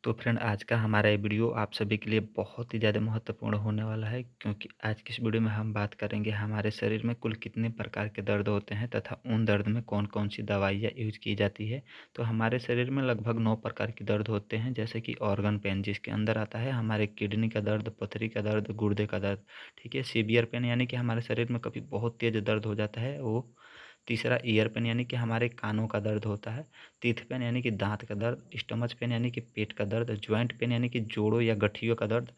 तो फ्रेंड आज का हमारा ये वीडियो आप सभी के लिए बहुत ही ज़्यादा महत्वपूर्ण होने वाला है क्योंकि आज की इस वीडियो में हम बात करेंगे हमारे शरीर में कुल कितने प्रकार के दर्द होते हैं तथा उन दर्द में कौन कौन सी दवाइयाँ यूज की जाती है। तो हमारे शरीर में लगभग 9 प्रकार के दर्द होते हैं, जैसे कि ऑर्गन पेन जिसके अंदर आता है हमारे किडनी का दर्द, पथरी का दर्द, गुर्दे का दर्द। ठीक है, सीवियर पेन यानी कि हमारे शरीर में कभी बहुत तेज़ दर्द हो जाता है वो। तीसरा ईयर पेन यानी कि हमारे कानों का दर्द होता है। टीथ पेन यानी कि दांत का दर्द। स्टमच पेन यानी कि पेट का दर्द। ज्वाइंट पेन यानी कि जोड़ों या गठियों का दर्द।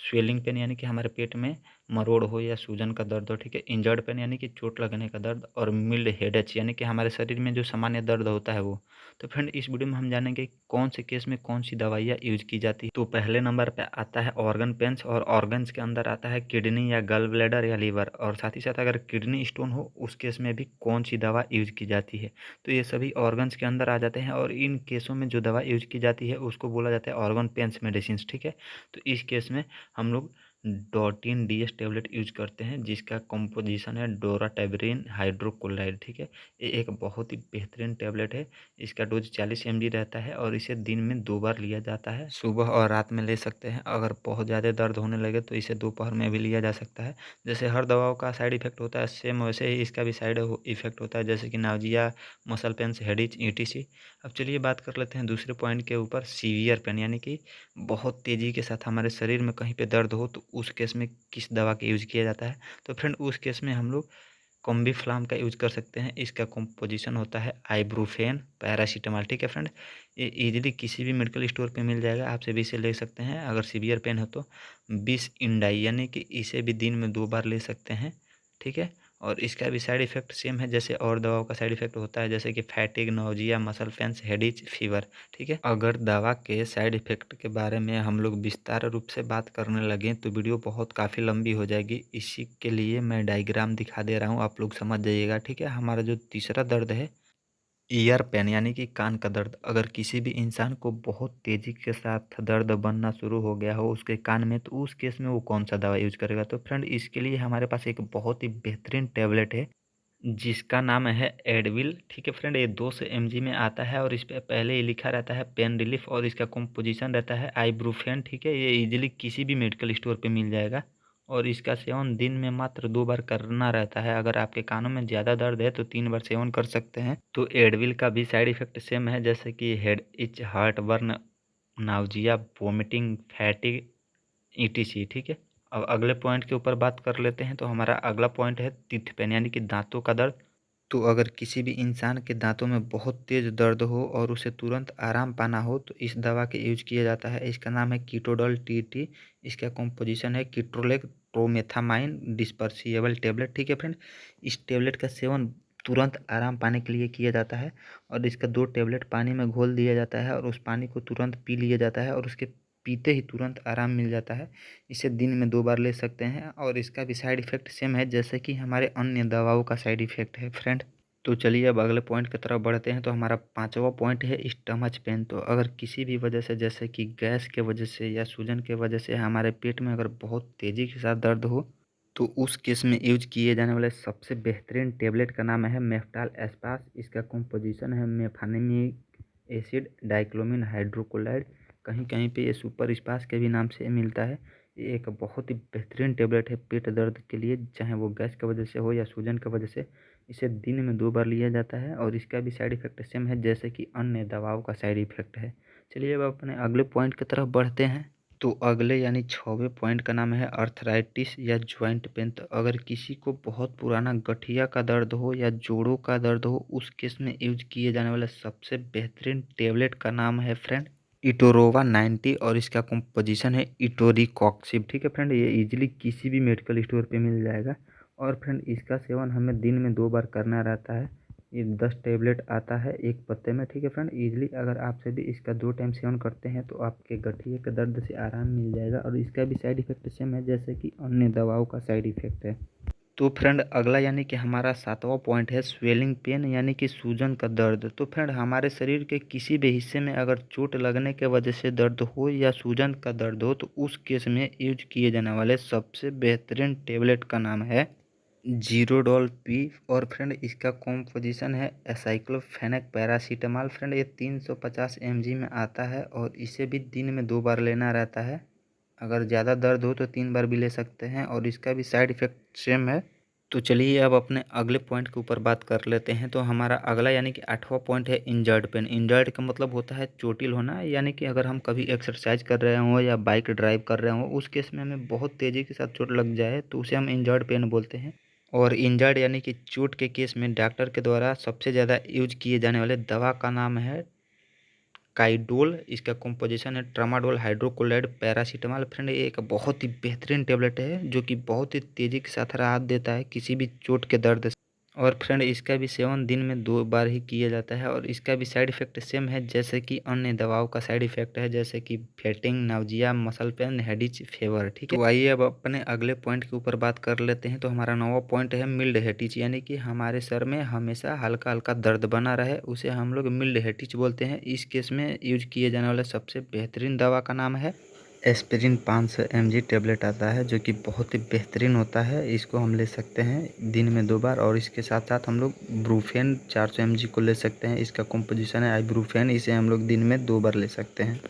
स्वेलिंग पेन यानी कि हमारे पेट में मरोड़ हो या सूजन का दर्द हो। ठीक है, इंजर्ड पेन यानी कि चोट लगने का दर्द। और मिल्ड हेडेच यानी कि हमारे शरीर में जो सामान्य दर्द होता है वो। तो फ्रेंड इस वीडियो में हम जानेंगे कौन से केस में कौन सी दवाइयाँ यूज की जाती है। तो पहले नंबर पे आता है ऑर्गन पेन्स, और ऑर्गन्स के अंदर आता है किडनी या गल ब्लैडर या लीवर। और साथ ही साथ अगर किडनी स्टोन हो उस केस में भी कौन सी दवा यूज की जाती है। तो ये सभी ऑर्गन्स के अंदर आ जाते हैं और इन केसों में जो दवा यूज की जाती है उसको बोला जाता है ऑर्गन पेन्स मेडिसिन। ठीक है, तो इस केस में हम लोग डॉटिन डीएस टेबलेट यूज करते हैं जिसका कंपोजिशन है डोराटेबरिन हाइड्रोक्लोराइड। ठीक है, ये एक बहुत ही बेहतरीन टेबलेट है। इसका डोज 40 mg रहता है और इसे दिन में 2 बार लिया जाता है, सुबह और रात में ले सकते हैं। अगर बहुत ज़्यादा दर्द होने लगे तो इसे दोपहर में भी लिया जा सकता है। जैसे हर दवाओं का साइड इफेक्ट होता है सेम वैसे ही इसका भी साइड इफेक्ट होता है, जैसे कि नाउजिया, मसल पेन्स, हेडेच, ईटीसी। अब चलिए बात कर लेते हैं दूसरे पॉइंट के ऊपर, सीवियर पेन यानी कि बहुत तेज़ी के साथ हमारे शरीर में कहीं पे दर्द हो तो उस केस में किस दवा का यूज़ किया जाता है। तो फ्रेंड उस केस में हम लोग कॉम्बीफ्लाम का यूज़ कर सकते हैं। इसका कंपोजिशन होता है आइब्रूफेन पैरासीटामोल। ठीक है फ्रेंड, ये इजीली किसी भी मेडिकल स्टोर पे मिल जाएगा, आप सभी से ले सकते हैं अगर सीवियर पेन हो तो। बिस इंडाई यानी कि इसे भी दिन में 2 बार ले सकते हैं। ठीक है, और इसका भी साइड इफ़ेक्ट सेम है जैसे और दवाओं का साइड इफ़ेक्ट होता है, जैसे कि fatigue, nausea, muscle pains, headache, fever. ठीक है, अगर दवा के साइड इफ़ेक्ट के बारे में हम लोग विस्तार रूप से बात करने लगें तो वीडियो बहुत काफ़ी लंबी हो जाएगी। इसी के लिए मैं डायग्राम दिखा दे रहा हूँ, आप लोग समझ जाइएगा। ठीक है, हमारा जो तीसरा दर्द है ईयर पेन यानी कि कान का दर्द। अगर किसी भी इंसान को बहुत तेज़ी के साथ दर्द बनना शुरू हो गया हो उसके कान में तो उस केस में वो कौन सा दवा यूज करेगा। तो फ्रेंड इसके लिए हमारे पास एक बहुत ही बेहतरीन टेबलेट है जिसका नाम है एडविल। ठीक है फ्रेंड, ये 200 mg में आता है और इस पे पहले ही लिखा रहता है पेन रिलीफ और इसका कंपोजिशन रहता है आइब्रूफेन। ठीक है, ये इजीली किसी भी मेडिकल स्टोर पे मिल जाएगा और इसका सेवन दिन में मात्र 2 बार करना रहता है। अगर आपके कानों में ज़्यादा दर्द है तो 3 बार सेवन कर सकते हैं। तो एडविल का भी साइड इफेक्ट सेम है जैसे कि headache, heartburn, nausea, vomiting, fatigue, ETC. ठीक है, अब अगले पॉइंट के ऊपर बात कर लेते हैं। तो हमारा अगला पॉइंट है टीथ पेन यानी कि दांतों का दर्द। तो अगर किसी भी इंसान के दांतों में बहुत तेज़ दर्द हो और उसे तुरंत आराम पाना हो तो इस दवा के यूज किया जाता है। इसका नाम है कीटोडॉल टीटी। इसका कंपोजिशन है कीट्रोलेक प्रोमेथामाइन डिस्पर्सिएबल टेबलेट। ठीक है फ्रेंड, इस टेबलेट का सेवन तुरंत आराम पाने के लिए किया जाता है और इसका 2 टेबलेट पानी में घोल दिया जाता है और उस पानी को तुरंत पी लिया जाता है और उसके पीते ही तुरंत आराम मिल जाता है। इसे दिन में 2 बार ले सकते हैं और इसका भी साइड इफ़ेक्ट सेम है जैसे कि हमारे अन्य दवाओं का साइड इफ़ेक्ट है फ्रेंड। तो चलिए अब अगले पॉइंट की तरफ बढ़ते हैं। तो हमारा 5वां पॉइंट है स्टमच पेन। तो अगर किसी भी वजह से जैसे कि गैस के वजह से या सूजन के वजह से हमारे पेट में अगर बहुत तेज़ी के साथ दर्द हो तो उस केस में यूज किए जाने वाले सबसे बेहतरीन टेबलेट का नाम है मेफ्टाल एस्पास। इसका कंपोजिशन है मेफानिमिक एसिड डाइक्लोमिन हाइड्रोक्लोराइड। कहीं कहीं पे ये सुपर स्पास के भी नाम से मिलता है। ये एक बहुत ही बेहतरीन टेबलेट है पेट दर्द के लिए, चाहे वो गैस की वजह से हो या सूजन की वजह से। इसे दिन में 2 बार लिया जाता है और इसका भी साइड इफ़ेक्ट सेम है जैसे कि अन्य दवाओं का साइड इफ़ेक्ट है। चलिए अब अपने अगले पॉइंट की तरफ बढ़ते हैं। तो अगले यानी 6वें पॉइंट का नाम है अर्थराइटिस या जॉइंट पेन। तो अगर किसी को बहुत पुराना गठिया का दर्द हो या जोड़ों का दर्द हो उस केस में यूज किए जाने वाला सबसे बेहतरीन टेबलेट का नाम है फ्रेंड इटोरोवा 90 और इसका कंपोजिशन है इटोरिकॉक्सिब। ठीक है फ्रेंड, ये इजीली किसी भी मेडिकल स्टोर पे मिल जाएगा और फ्रेंड इसका सेवन हमें दिन में 2 बार करना रहता है। ये 10 टेबलेट आता है एक पत्ते में। ठीक है फ्रेंड, इजीली अगर आप सभी इसका 2 टाइम सेवन करते हैं तो आपके गठिए के दर्द से आराम मिल जाएगा और इसका भी साइड इफेक्ट सेम है जैसे कि अन्य दवाओं का साइड इफेक्ट है। तो फ्रेंड अगला यानी कि हमारा 7वां पॉइंट है स्वेलिंग पेन यानी कि सूजन का दर्द। तो फ्रेंड हमारे शरीर के किसी भी हिस्से में अगर चोट लगने के वजह से दर्द हो या सूजन का दर्द हो तो उस केस में यूज किए जाने वाले सबसे बेहतरीन टेबलेट का नाम है जीरोडोल पी। और फ्रेंड इसका कॉम्पोजिशन है एसाइक्लोफेनेक पैरासीटामॉल। फ्रेंड ये 350 mg में आता है और इसे भी दिन में 2 बार लेना रहता है। अगर ज़्यादा दर्द हो तो 3 बार भी ले सकते हैं और इसका भी साइड इफ़ेक्ट सेम है। तो चलिए अब अपने अगले पॉइंट के ऊपर बात कर लेते हैं। तो हमारा अगला यानी कि 8वां पॉइंट है इंजर्ड पेन। इंजर्ड का मतलब होता है चोटिल होना, यानी कि अगर हम कभी एक्सरसाइज कर रहे हों या बाइक ड्राइव कर रहे हों, उस केस में हमें बहुत तेज़ी के साथ चोट लग जाए तो उसे हम इंजर्ड पेन बोलते हैं। और इंजर्ड यानी कि चोट के केस में डॉक्टर के द्वारा सबसे ज़्यादा यूज किए जाने वाले दवा का नाम है काइडोल। इसका कॉम्पोजिशन है ट्रामाडोल हाइड्रोक्लोराइड पैरासीटामॉल। फ्रेंड ये एक बहुत ही बेहतरीन टेबलेट है जो कि बहुत ही तेज़ी के साथ राहत देता है किसी भी चोट के दर्द से। और फ्रेंड इसका भी सेवन दिन में 2 बार ही किया जाता है और इसका भी साइड इफ़ेक्ट सेम है जैसे कि अन्य दवाओं का साइड इफ़ेक्ट है, जैसे कि फेटिंग, nausea, muscle pain, headache, fever. ठीक है, तो आइए अब अपने अगले पॉइंट के ऊपर बात कर लेते हैं। तो हमारा 9वां पॉइंट है मिल्ड हेडेक, यानी कि हमारे सर में हमेशा हल्का हल्का दर्द बना रहे, उसे हम लोग मिल्ड हेडेक बोलते हैं। इस केस में यूज किए जाने वाला सबसे बेहतरीन दवा का नाम है एस्पिरिन। 500 mg टेबलेट आता है जो कि बहुत ही बेहतरीन होता है। इसको हम ले सकते हैं दिन में 2 बार और इसके साथ साथ हम लोग ब्रूफेन 400 mg को ले सकते हैं। इसका कॉम्पोजिशन है आइब्रूफेन, इसे हम लोग दिन में 2 बार ले सकते हैं।